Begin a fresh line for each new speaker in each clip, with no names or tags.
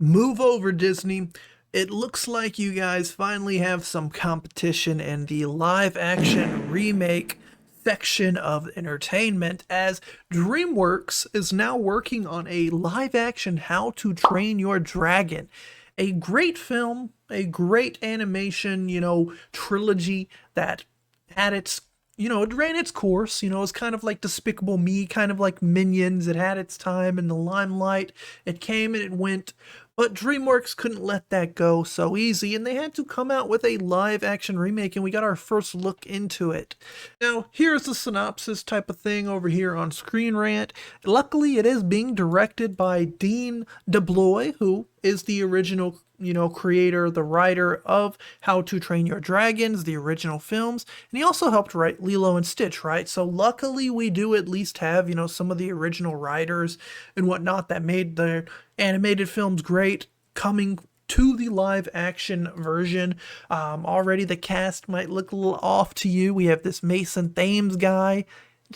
Move over, Disney. It looks like you guys finally have some competition in the live action remake section of entertainment, as DreamWorks is now working on a live action How to Train Your Dragon. A great film, a great animation, trilogy that had its it ran its course. It was kind of like Despicable Me, kind of like Minions. It had its time in the limelight. It came and it went. But DreamWorks couldn't let that go so easy, and they had to come out with a live action remake, and we got our first look into it. Now, here's the synopsis type of thing over here on Screen Rant. Luckily, it is being directed by Dean DeBlois, who is the original creator, the writer of How to Train Your Dragons, the original films, and he also helped write Lilo and Stitch, right? So luckily we do at least have, some of the original writers and whatnot that made the animated films great coming to the live action version. Already the cast might look a little off to you. We have this Mason Thames guy,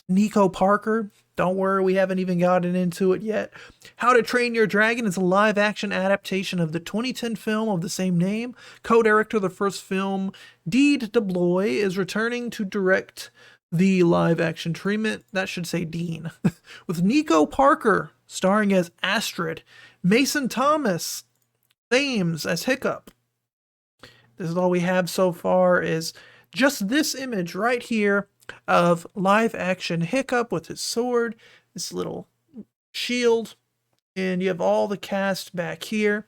Nico Parker. Don't worry, we haven't even gotten into it yet. How to Train Your Dragon is a live-action adaptation of the 2010 film of the same name. Co-director of the first film, Dean DeBlois, is returning to direct the live-action treatment. That should say Dean. With Nico Parker starring as Astrid, Mason Thomas Thames as Hiccup. This is all we have so far, is just this image right here of live action Hiccup with his sword, this little shield, and you have all the cast back here.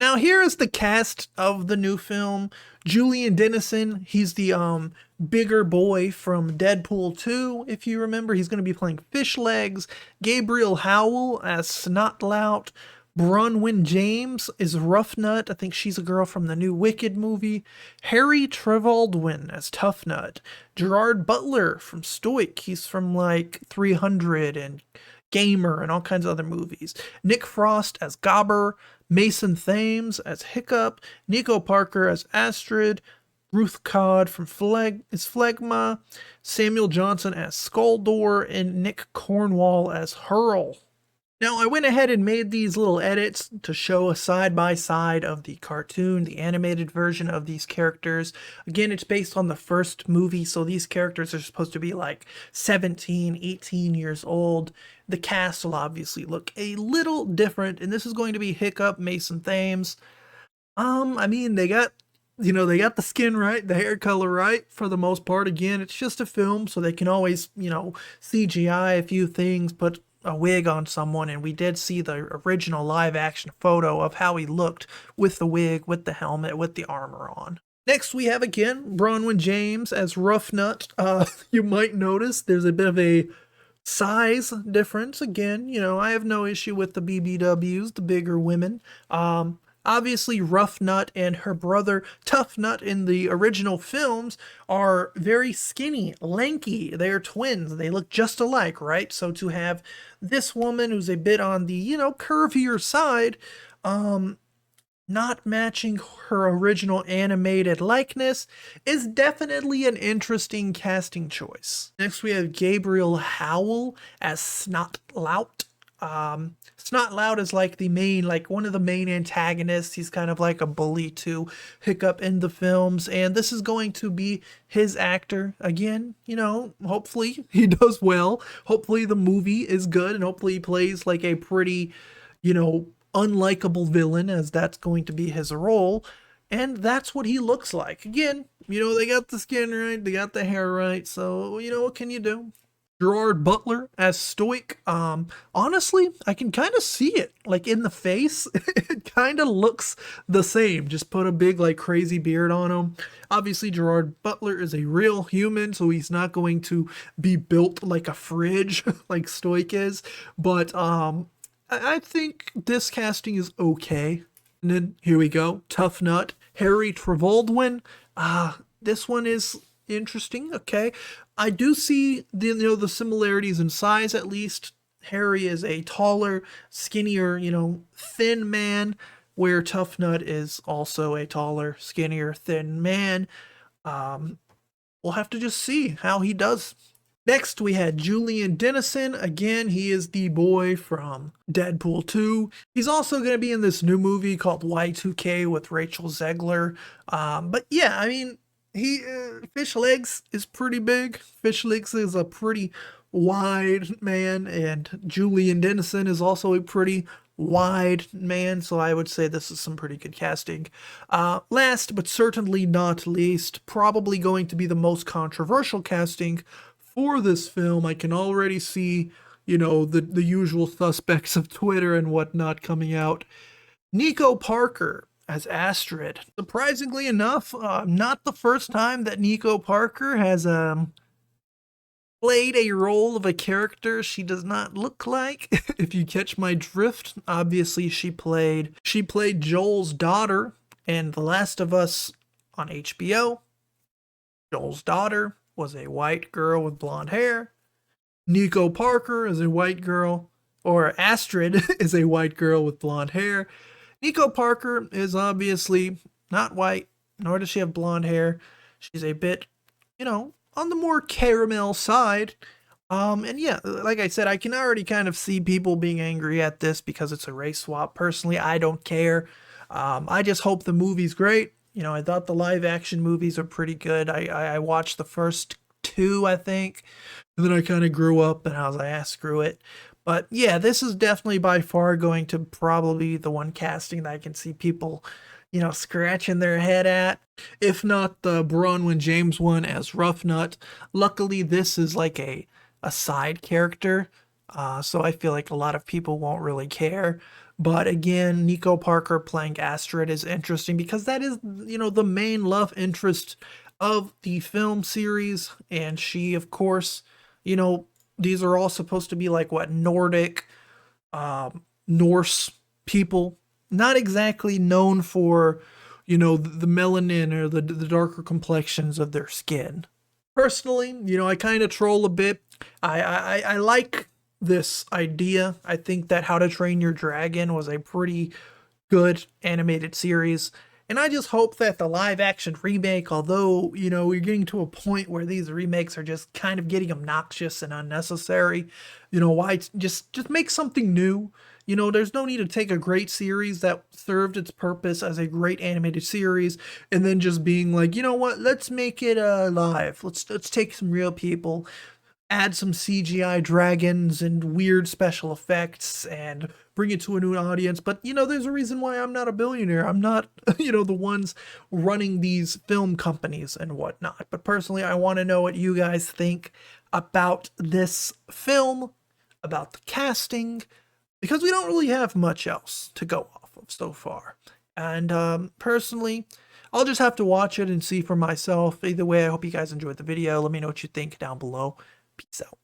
Now here is the cast of the new film. Julian Dennison, he's the bigger boy from Deadpool 2, if you remember. He's going to be playing Fish Legs. Gabriel Howell as Snotlout. Brunn James is Ruffnut. I think she's a girl from the new Wicked movie. Harry Trevaldwin as Toughnut. Gerard Butler from Stoic. He's from like 300 and Gamer and all kinds of other movies. Nick Frost as Gobber. Mason Thames as Hiccup. Nico Parker as Astrid. Ruth Codd from Phlegma. Samuel Johnson as Skuldor. And Nick Cornwall as Hurl. Now, I went ahead and made these little edits to show a side-by-side of the cartoon, the animated version of these characters. Again, it's based on the first movie, so these characters are supposed to be like 17, 18 years old. The cast will obviously look a little different, and this is going to be Hiccup, Mason Thames. They got they got the skin right, the hair color right for the most part. Again, it's just a film, so they can always, CGI a few things, put a wig on someone, and we did see the original live action photo of how he looked with the wig, with the helmet, with the armor on. Next we have again Brunn James as Ruffnut. You might notice there's a bit of a size difference. Again, I have no issue with the BBWs, the bigger women. Obviously, Ruffnut and her brother Toughnut in the original films are very skinny, lanky. They are twins. They look just alike, right? So to have this woman who's a bit on the, curvier side, not matching her original animated likeness is definitely an interesting casting choice. Next, we have Gabriel Howell as Snotlout. Snotlout is like one of the main antagonists. He's kind of like a bully to Hiccup in the films, and this is going to be his actor again. Hopefully he does well. Hopefully the movie is good, and hopefully he plays like a pretty, unlikable villain, as that's going to be his role. And that's what he looks like. Again, they got the skin right, they got the hair right, so what can you do? Gerard Butler as Stoic. Honestly, I can kind of see it, like in the face. It kind of looks the same. Just put a big, like, crazy beard on him. Obviously, Gerard Butler is a real human, so he's not going to be built like a fridge like Stoic is. But I think this casting is okay. And then here we go, Toughnut, Harry Trevaldwin. This one is interesting. Okay, I do see the similarities in size. At least Harry is a taller, skinnier, thin man, where Toughnut is also a taller, skinnier, thin man. We'll have to just see how he does. Next, we had Julian Dennison. Again, he is the boy from Deadpool 2. He's also going to be in this new movie called Y2K with Rachel Zegler. But yeah, I mean, Fish Legs is pretty big. Fish Legs is a pretty wide man, and Julian Dennison is also a pretty wide man, so I would say this is some pretty good casting. Last but certainly not least, probably going to be the most controversial casting for this film. I can already see, the usual suspects of Twitter and whatnot coming out. Nico Parker as Astrid. Surprisingly enough, not the first time that Nico Parker has played a role of a character she does not look like. If you catch my drift, obviously she played Joel's daughter in The Last of Us on HBO. Joel's daughter was a white girl with blonde hair. Nico Parker is a white girl, or Astrid is a white girl with blonde hair. Nico Parker is obviously not white, nor does she have blonde hair. She's a bit, on the more caramel side. And yeah, like I said, I can already kind of see people being angry at this because it's a race swap. Personally, I don't care. I just hope the movie's great. I thought the live action movies are pretty good. I watched the first two, I think. And then I kind of grew up and I was like, screw it. But yeah, this is definitely by far going to probably be the one casting that I can see people, scratching their head at. If not the Brunn James one as Ruffnut. Luckily, this is like a side character. So I feel like a lot of people won't really care. But again, Nico Parker playing Astrid is interesting because that is, the main love interest of the film series. And she, of course, these are all supposed to be like Nordic, Norse people. Not exactly known for, the melanin or the darker complexions of their skin. Personally, I kind of troll a bit. I like this idea. I think that How to Train Your Dragon was a pretty good animated series. And I just hope that the live action remake, although, we're getting to a point where these remakes are just kind of getting obnoxious and unnecessary, why just make something new. There's no need to take a great series that served its purpose as a great animated series and then just being like, what, let's make it live. Let's take some real people, add some CGI dragons and weird special effects and bring it to a new audience. But, there's a reason why I'm not a billionaire. I'm not, the ones running these film companies and whatnot. But personally, I want to know what you guys think about this film, about the casting, because we don't really have much else to go off of so far. And personally, I'll just have to watch it and see for myself. Either way, I hope you guys enjoyed the video. Let me know what you think down below. Peace out.